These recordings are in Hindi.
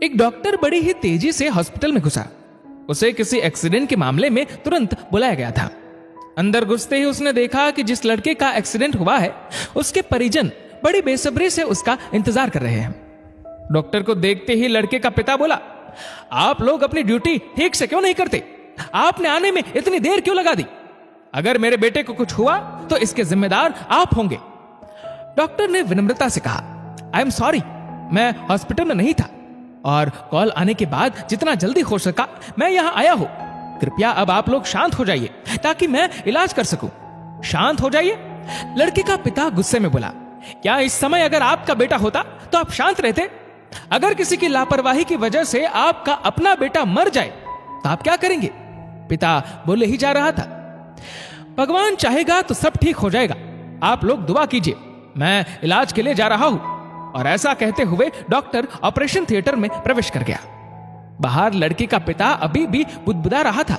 एक डॉक्टर बड़ी ही तेजी से हॉस्पिटल में घुसा। उसे किसी एक्सीडेंट के मामले में तुरंत बुलाया गया था। अंदर घुसते ही उसने देखा कि जिस लड़के का एक्सीडेंट हुआ है उसके परिजन बड़ी बेसब्री से उसका इंतजार कर रहे हैं। डॉक्टर को देखते ही लड़के का पिता बोला, आप लोग अपनी ड्यूटी ठीक से क्यों नहीं करते? आपने आने में इतनी देर क्यों लगा दी? अगर मेरे बेटे को कुछ हुआ तो इसके जिम्मेदार आप होंगे। डॉक्टर ने विनम्रता से कहा, आई एम सॉरी, मैं हॉस्पिटल में नहीं था और कॉल आने के बाद जितना जल्दी हो सका मैं यहां आया हूं। कृपया अब आप लोग शांत हो जाइए ताकि मैं इलाज कर सकूं। शांत हो जाइए? लड़के का पिता गुस्से में बोला, क्या इस समय अगर आपका बेटा होता तो आप शांत रहते? अगर किसी की लापरवाही की वजह से आपका अपना बेटा मर जाए तो आप क्या करेंगे? पिता बोले ही जा रहा था, भगवान चाहेगा तो सब ठीक हो जाएगा, आप लोग दुआ कीजिए, मैं इलाज के लिए जा रहा हूं। और ऐसा कहते हुए डॉक्टर ऑपरेशन थिएटर में प्रवेश कर गया। बाहर लड़के का पिता अभी भी बुदबुदा रहा था।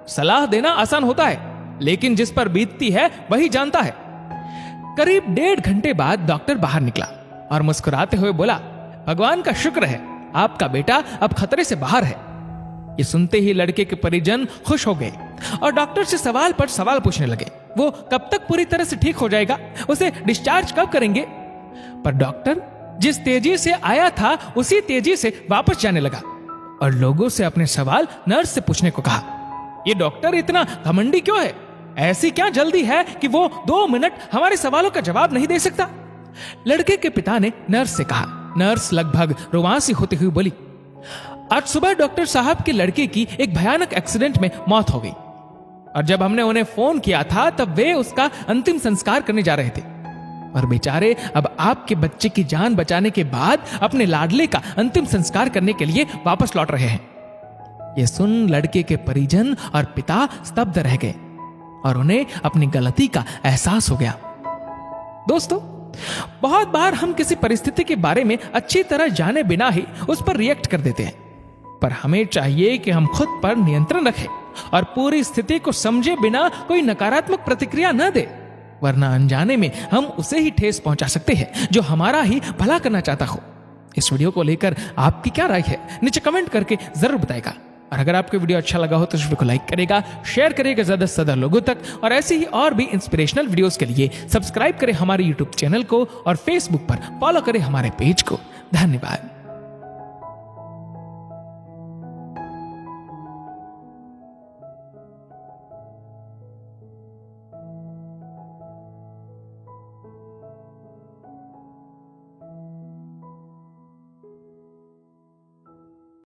सलाह देना आसान होता है, लेकिन जिस पर बीतती है वही जानता है। करीब 1.5 घंटे बाद डॉक्टर बाहर निकला और मुस्कुराते हुए बोला, भगवान का शुक्र है, आपका बेटा अब खतरे से बाहर है। ये सुनते ही लड़के के परिजन खुश हो गए और डॉक्टर से सवाल पर सवाल पूछने लगे। वो कब तक पूरी तरह से ठीक हो जाएगा? उसे डिस्चार्ज कब करेंगे? पर डॉक्टर जिस तेजी से आया था उसी तेजी से वापस जाने लगा और लोगों से अपने सवाल नर्स से पूछने को कहा। ये डॉक्टर इतना घमंडी क्यों है? ऐसी क्या जल्दी है कि वो 2 मिनट हमारे सवालों का जवाब नहीं दे सकता? लड़के के पिता ने नर्स से कहा। नर्स लगभग रुआंसी होती हुई बोली, आज सुबह डॉक्टर साहब के लड़के की एक भयानक एक्सीडेंट में मौत हो गई और जब हमने उन्हें फोन किया था तब वे उसका अंतिम संस्कार करने जा रहे थे और बेचारे अब आपके बच्चे की जान बचाने के बाद अपने लाडले का अंतिम संस्कार करने के लिए वापस लौट रहे हैं। यह सुन लड़के के परिजन और पिता स्तब्ध रह गए और उन्हें अपनी गलती का एहसास हो गया। दोस्तों, बहुत बार हम किसी परिस्थिति के बारे में अच्छी तरह जाने बिना ही उस पर रिएक्ट कर देते हैं, पर हमें चाहिए कि हम खुद पर नियंत्रण रखें और पूरी स्थिति को समझे बिना कोई नकारात्मक प्रतिक्रिया न दें, वरना अनजाने में हम उसे ही ठेस पहुंचा सकते हैं जो हमारा ही भला करना चाहता हो। इस वीडियो को लेकर आपकी क्या राय है नीचे कमेंट करके जरूर बताएगा और अगर आपको वीडियो अच्छा लगा हो तो इस वीडियो को लाइक करेगा, शेयर करेगा ज्यादा से ज्यादा लोगों तक और ऐसे ही और भी इंस्पिरेशनल वीडियोस के लिए सब्सक्राइब करें हमारे यूट्यूब चैनल को और फेसबुक पर फॉलो करें हमारे पेज को। धन्यवाद।